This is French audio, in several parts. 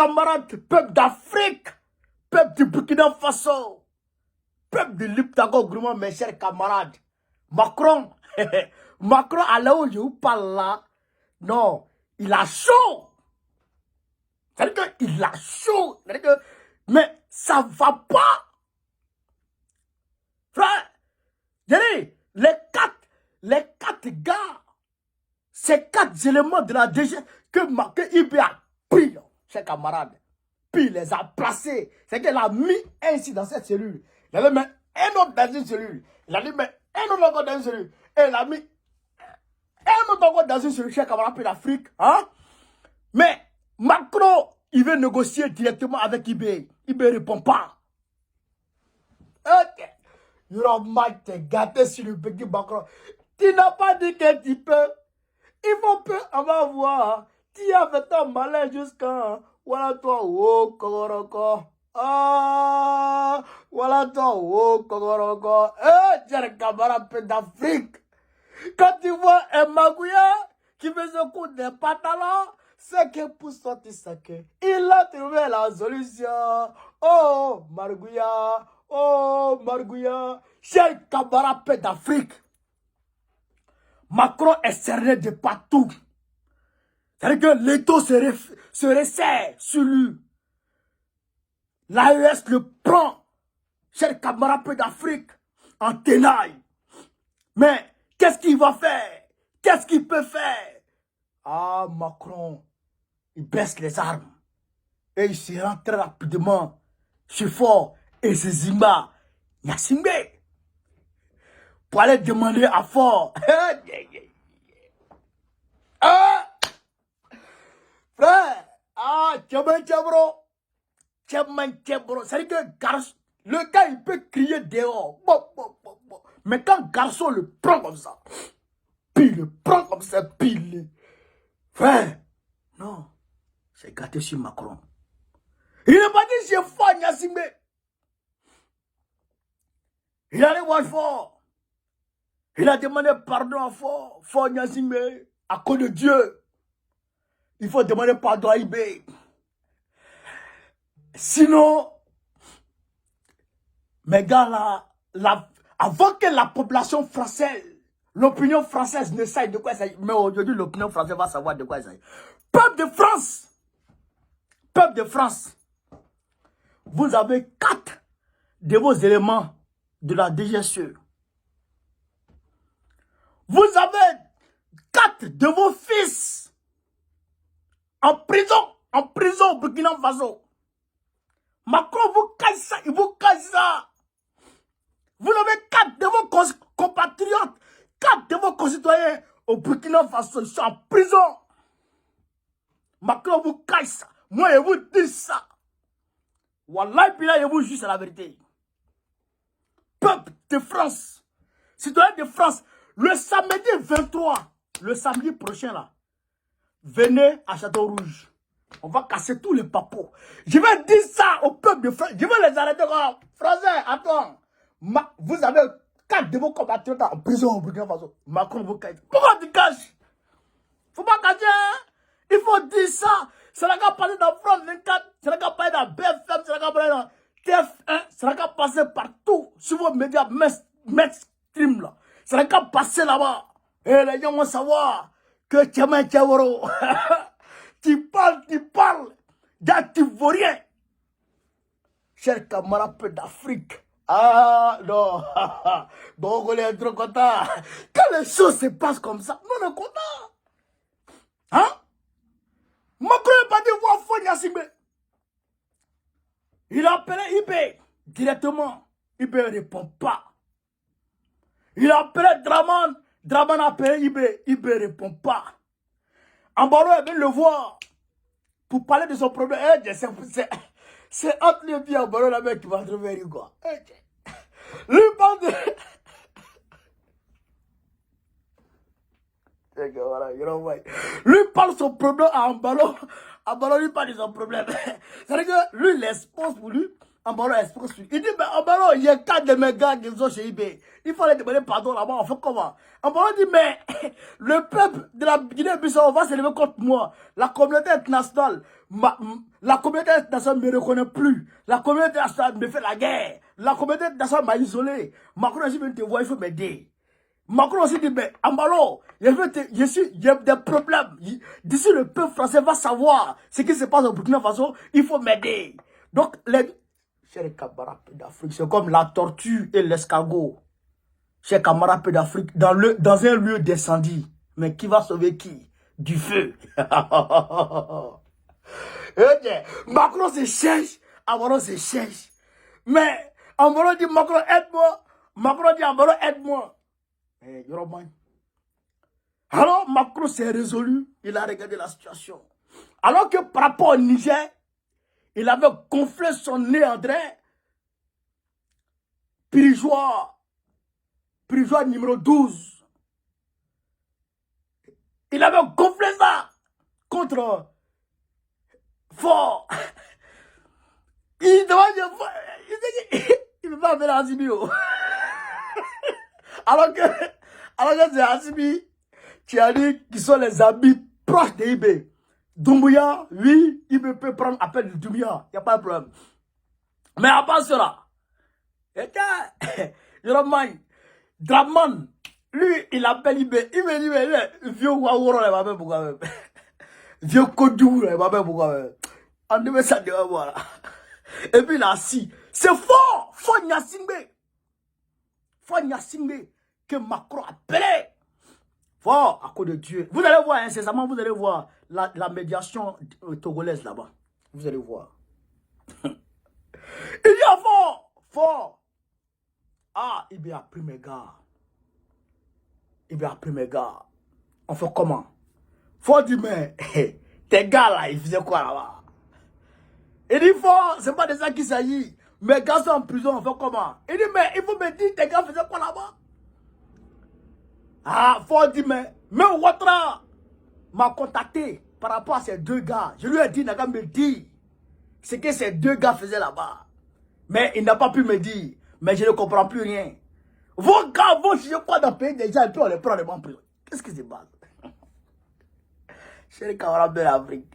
camarades, peuple d'Afrique, peuple du Burkina Faso, peuple de l'Iptago, mes chers camarades. Macron, Macron, à là où je vous parle là, non, il a chaud. C'est-à-dire qu'il a chaud. Mais ça ne va pas. Frère, les quatre gars, ces 4 éléments de la DG que IB a pris, chers camarades, puis il les a placés. C'est qu'elle a mis un ici dans cette cellule. Il avait mis un autre dans une cellule. Il a mis un autre encore dans une cellule. Et il a mis un autre encore dans une cellule, chers camarades, puis l'Afrique. Hein? Mais Macron, il veut négocier directement avec IB. IB ne répond pas. Ok. Yoroma t'es gâté sur le petit Macron. Tu n'as pas dit que tu peux. Il faut peu avant voir. Tu as fait ton malin jusqu'à. Voilà toi, oh, Kogoroko. Ah, voilà toi, oh, Kogoroko. J'ai le camarade peu d'Afrique. Quand tu vois un Magouya qui fait ce coup de pantalon, c'est que pour sortir ça que il a trouvé la solution. Oh, Margouya. Oh, Margouya. Cher camarade peu d'Afrique. Macron est cerné de partout. C'est-à-dire que l'État se resserre sur lui. L'AES le prend, cher camarade peu d'Afrique, en tenaille. Mais qu'est-ce qu'il va faire? Qu'est-ce qu'il peut faire? Ah, Macron, il baisse les armes. Et il se rend très rapidement chez Fort et Zimba, Yassimbe, pour aller demander à Fort. Ah, frère, Tchabro. C'est-à-dire que le gars, il peut crier dehors. Mais quand garçon le prend comme ça, puis il le prend comme ça, puis il... Frère, non, c'est gâté sur Macron. Il n'est pas dit chez Fort Yassimbe. Il allait voir Fort. Il a demandé pardon à Fort Yassimbe. À cause de Dieu, il faut demander pardon à IB. Sinon, mes gars là, avant que la population française, l'opinion française ne sache de quoi il s'agit, mais aujourd'hui l'opinion française va savoir de quoi il s'agit. Peuple de France, vous avez 4 de vos éléments de la DGSE. Vous avez 4 de vos fils en prison au Burkina Faso. Macron vous cache ça, il vous cache ça. Vous avez 4 de vos compatriotes, 4 de vos concitoyens au Burkina Faso, ils sont en prison. Macron vous cache ça. Moi, je vous dis ça. Wallahi, puis là, je vous jure, c'est la vérité. Peuple de France, citoyens de France, le samedi 23, le samedi prochain là, venez à Château-Rouge. On va casser tous les papos. Je vais dire ça au peuple de France. Je vais les arrêter. Oh, Français, attends. Vous avez 4 de vos compatriotes en prison au Burkina Faso. Macron vous cache. Pourquoi tu caches? Faut pas cacher. Hein? Il faut dire ça. C'est la gars passer dans France 24. C'est la gars passer dans BFM. C'est la gars passer dans TF1. C'est la gars passer partout. Sur vos médias mainstream là. C'est la gars passer là-bas. Et les gens vont savoir que Tchaman Tchavoro. Tu parles, là, tu ne vaux rien. Chers camarades peu d'Afrique. Ah non, donc on est trop content. Quand les choses se passent comme ça, nous on est content. Hein? Macron n'a pas dit voir Fort Yassimbe. Il a appelé IB directement. IB ne répond pas. Il a appelé Draman. Draman a appelé IB. IB ne répond pas. Ambaro est venu le voir pour parler de son problème. C'est entre les pieds Ambaro la mec qui va trouver quoi. Lui parle de... Lui parle de son problème à Ambaro. Ambaro lui parle de son problème. C'est-à-dire que lui, il expose pour lui. Ambaro expose pour lui. Il dit, mais Ambaro, il y a 4 de mes gars qui sont chez IB. Il faut aller demander pardon là-bas. On fait comment? Ambaro dit, mais le peuple de la Guinée-Bissau va se lever contre moi. La communauté internationale. La communauté internationale ne me reconnaît plus. La communauté internationale me fait la guerre. La communauté internationale m'a isolé. Macron aussi vient te voir, il faut m'aider. Macron aussi dit, mais Ambalo, j'ai des problèmes. D'ici le peuple français va savoir ce qui se passe au Burkina Faso, il faut m'aider. Donc, chers camarades d'Afrique, c'est comme la tortue et l'escargot. Chers camarades d'Afrique, dans un lieu d'incendie. Mais qui va sauver qui? Du feu. Macron se cherche, Ambalo se cherche. Mais Ambalo dit, Macron aide-moi. Macron dit, Ambalo aide-moi. Alors Macron s'est résolu, il a regardé la situation. Alors que par rapport au Niger, il avait gonflé son nez André, Pirigeois numéro 12. Il avait gonflé ça contre Fort. Il ne veut pas faire Azimi. Alors que c'est Azimi qui a dit qu'ils sont les amis proches de IB. Doumbouya, oui, IB peut prendre appel de Doumbouya, il n'y a pas de problème. Mais à part cela, Draman, lui, il appelle IB. Il me dit, mais vieux Waworo, il va même pourquoi. Vieux Kodou, il va même pourquoi. On devait ça de voilà. Et puis là, si, c'est fort Nyasingbe. Fort Nyasingbe que Macron a appelé. Fort, à cause de Dieu. Vous allez voir incessamment, vous allez voir la médiation togolaise là-bas. Vous allez voir. Il y a fort. Ah, il a pris mes gars. On fait comment? Fort dit, mais tes gars là, ils faisaient quoi là-bas? Il dit, Fort, c'est pas de ça qu'il s'agit. Mes gars sont en prison, on fait comment? Il dit, mais il faut me dire, tes gars faisaient quoi là-bas? Ah, Fort dit, mais Ouattara m'a contacté par rapport à ces deux gars. Je lui ai dit, n'a qu'à me dire ce que ces deux gars faisaient là-bas. Mais il n'a pas pu me dire. Mais je ne comprends plus rien. Vos gars vont chercher quoi dans le pays des gens et puis on les prend en prison. Qu'est-ce qui se passe? Chéri camarade de l'Afrique.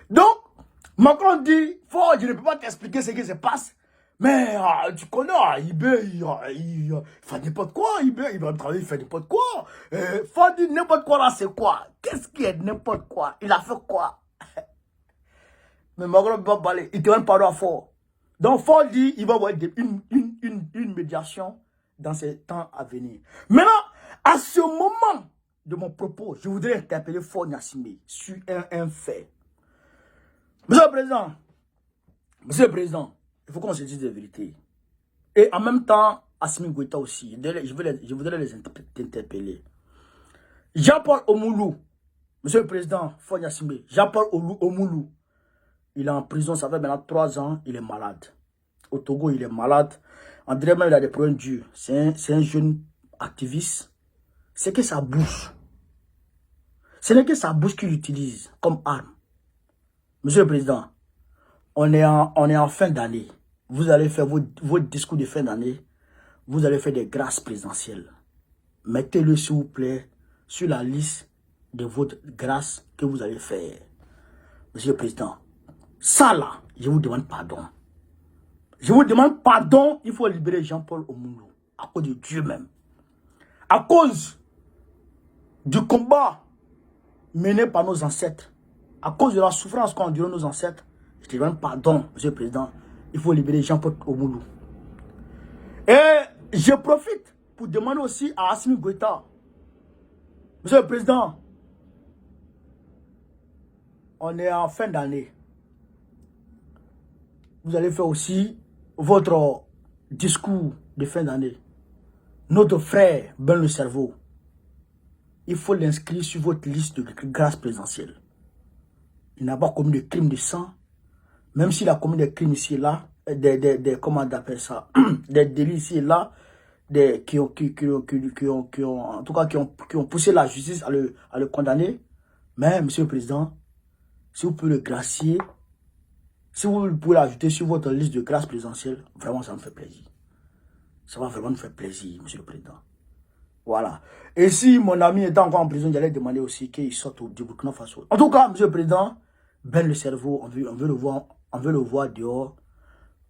Donc, Macron dit, Fort, je ne peux pas t'expliquer ce qui se passe. Mais tu connais, il fait n'importe quoi, il va travailler, il fait n'importe quoi. Fort dit n'importe quoi là, c'est quoi? Qu'est-ce qui est n'importe quoi? Il a fait quoi? Mais Macron ne peut pas parler, il te demande pardon à Fort. Donc Fort dit, il va avoir une médiation dans ces temps à venir. Maintenant, à ce moment de mon propos, je voudrais interpeller Fort Gnassingbé sur un fait. Monsieur le Président, il faut qu'on se dise la vérité. Et en même temps, Assimi Goïta aussi, je voudrais les interpeller. Jean-Paul Omoulou, Monsieur le Président, Fort Gnassingbé, Jean-Paul Omoulou, il est en prison, ça fait maintenant 3 ans, il est malade. Au Togo, il est malade. André même, il a des problèmes durs. C'est un jeune activiste. C'est que sa bouche. Ce n'est que sa bouche qu'il utilise comme arme. Monsieur le Président, on est en fin d'année. Vous allez faire vos discours de fin d'année. Vous allez faire des grâces présidentielles. Mettez-le, s'il vous plaît, sur la liste de votre grâce que vous allez faire. Monsieur le Président, ça là, je vous demande pardon. Je vous demande pardon, il faut libérer Jean-Paul Omoulou. À cause de Dieu même. À cause du combat mené par nos ancêtres. À cause de la souffrance qu'ont enduré nos ancêtres. Je te demande pardon, Monsieur le Président. Il faut libérer Jean-Paul Omoulou. Et je profite pour demander aussi à Assimi Goïta. Monsieur le Président, on est en fin d'année. Vous allez faire aussi votre discours de fin d'année. Notre frère Ben le cerveau. Il faut l'inscrire sur votre liste de grâce présidentielle. Il n'a pas commis de crimes de sang. Même s'il a commis des crimes ici et là, comment on appelle ça, des délits ici et là, qui ont poussé la justice à le condamner. Mais, Monsieur le Président, si vous pouvez le gracier, si vous pouvez l'ajouter sur votre liste de grâce présidentielle, vraiment, ça me fait plaisir. Ça va vraiment me faire plaisir, Monsieur le Président. Voilà. Et si mon ami est encore en prison, j'allais demander aussi qu'il sorte du Burkina Faso. En tout cas, Monsieur le Président, Ben le cerveau, on veut le voir dehors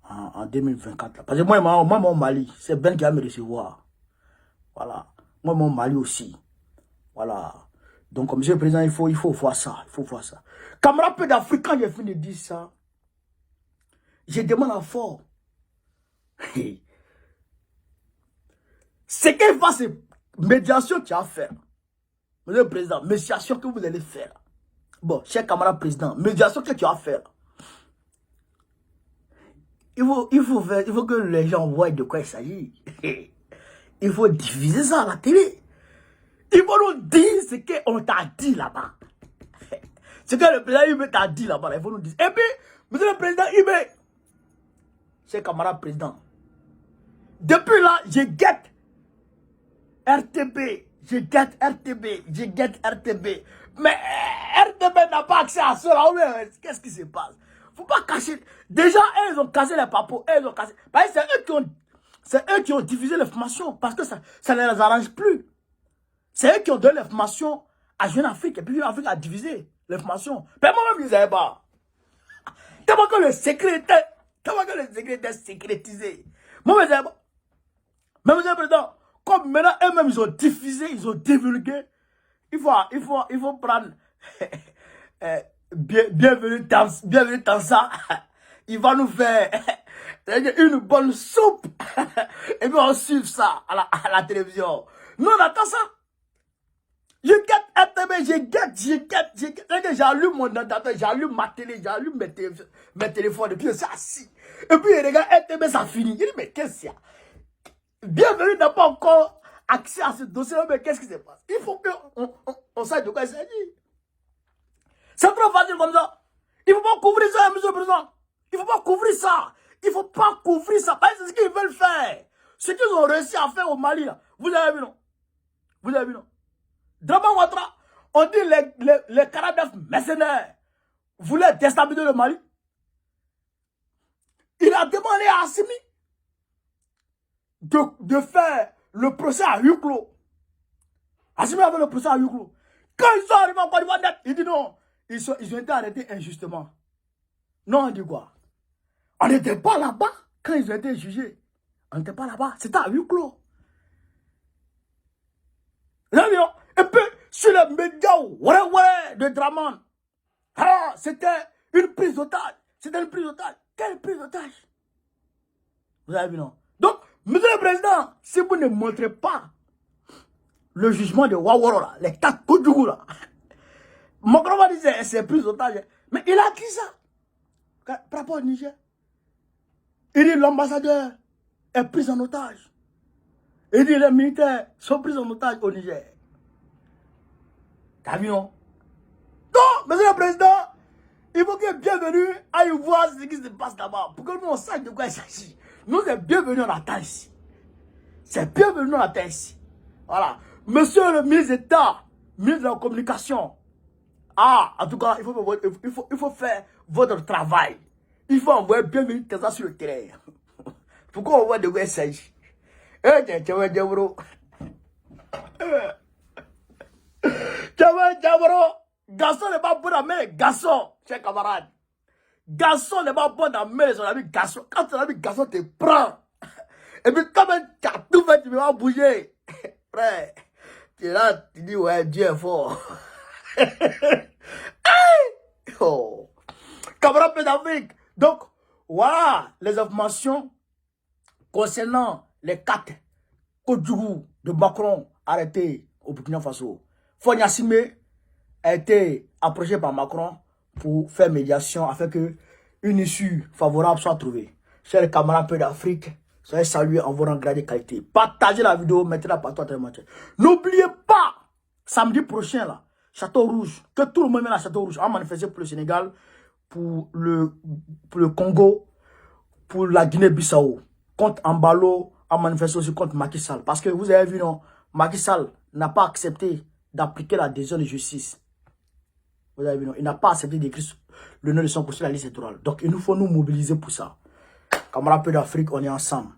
en 2024. Là. Parce que moi, mon Mali, c'est Ben qui va me recevoir. Voilà. Moi, mon Mali aussi. Voilà. Donc, monsieur le président, il faut voir ça. Il faut voir ça. Camarade peu d'Afrique, quand j'ai fini de dire ça, je demande à fort. C'est qu'il fasse médiation qu'il y a à faire. Monsieur le président, médiation que vous allez faire. Bon, cher camarade président, médiation que tu as à faire. Il faut que les gens voient de quoi il s'agit. Il faut diffuser ça à la télé. Il faut nous dire ce qu'on t'a dit là-bas. Ce que le président Ibé t'a dit là-bas, il faut nous dire. Et puis, monsieur le président Ibé, cher camarade président, depuis là, je guette RTB, je guette RTB. Mais RTB n'a pas accès à cela. Qu'est-ce qui se passe? Faut pas cacher. Déjà, ils ont cassé les papos. Ils ont cassé. C'est eux qui ont diffusé l'information. Parce que ça ne les arrange plus. C'est eux qui ont donné l'information à Jeune Afrique. Et puis Jeune Afrique a divisé l'information. Mais moi-même, je ne savais pas. Tellement que le secret était sécrétisé. Moi, je ne savais pas. Mais monsieur le président, comme maintenant, eux-mêmes, ils ont diffusé, ils ont divulgué. Il faut prendre bienvenue dans ça. Il va nous faire une bonne soupe. Et puis on suit ça à la télévision. Nous on attend ça. Je guette RTB, je guette. J'allume mon ordinateur, j'allume ma télé, j'allume mes téléphones. Et puis je suis assis. Et puis regarde RTB, ça finit. Il dit mais qu'est-ce qu'il y a? Bienvenue n'a pas encore accès à ce dossier, mais qu'est-ce qui se passe? Il faut qu'on sache de quoi il s'agit. C'est trop facile comme ça. Il ne faut pas couvrir ça, monsieur le président. Il ne faut pas couvrir ça. Il ne faut pas couvrir ça. Parce que c'est ce qu'ils veulent faire. Ce qu'ils ont réussi à faire au Mali, là. Vous avez vu, non? Vous avez vu, non? Draman Ouattara, on dit les Karadef mercenaires voulaient déstabiliser le Mali. Il a demandé à Assimi de faire le procès à huis clos. Assimi a fait le procès à huis clos. Quand ils sont arrivés en Côte d'Ivoire, il dit non. Ils ont été arrêtés injustement. Non, on dit quoi? On n'était pas là-bas quand ils ont été jugés. On n'était pas là-bas. C'était à huis clos. Et puis, sur les médias, de Draman, c'était une prise d'otage. C'était une prise d'otage. Quelle prise d'otage? Vous avez vu, non? Donc, monsieur le président, si vous ne montrez pas le jugement de Waworo, là, les 4 Koudjougou, là, Macron va dire c'est prise d'otage. Mais il a qui ça? Par rapport au Niger. Il dit l'ambassadeur est pris en otage. Il dit les militaires sont pris en otage au Niger. T'as vu, non? Donc, monsieur le président, il faut que bienvenue aille voir ce qui se passe là-bas. Pour que nous, on sache de quoi il s'agit. Nous, c'est bienvenue, on attend ici. C'est bienvenue, on attend ici. Voilà. Monsieur le ministre d'État, ministre de la Communication. En tout cas, il faut faire votre travail. Il faut envoyer bienvenue Teza sur le terrain. Pourquoi on voit de quoi il s'agit? Garçon n'est pas bon à mêler garçon, chers camarades. Garçon n'est pas bon à mêler son ami garçon. Quand ton ami garçon te prend, et puis comme tu as tout fait, tu vas bouger. Frère, tu es là, tu dis ouais, Dieu est fort. Oh. Camarade d'Afrique. Donc, voilà les informations concernant les 4 Koudjougou de Macron arrêtés au Burkina Faso. Fonia Simé a été approché par Macron pour faire médiation afin que une issue favorable soit trouvée. Chers camarades d'Afrique, soyez salués en vos rangs gradés qualité. Partagez la vidéo, mettez-la partout à travers. N'oubliez pas, samedi prochain, là, Château Rouge, que tout le monde vienne à Château Rouge, a manifesté pour le Sénégal, pour le Congo, pour la Guinée-Bissau, contre Ambalo, a manifesté aussi contre Macky Sall. Parce que vous avez vu, non, Macky Sall n'a pas accepté d'appliquer la décision de justice. Vous avez vu, non, il n'a pas accepté d'écrire le nom de son poste sur la liste électorale. Donc, il nous faut nous mobiliser pour ça. Camarades d'Afrique, on est ensemble.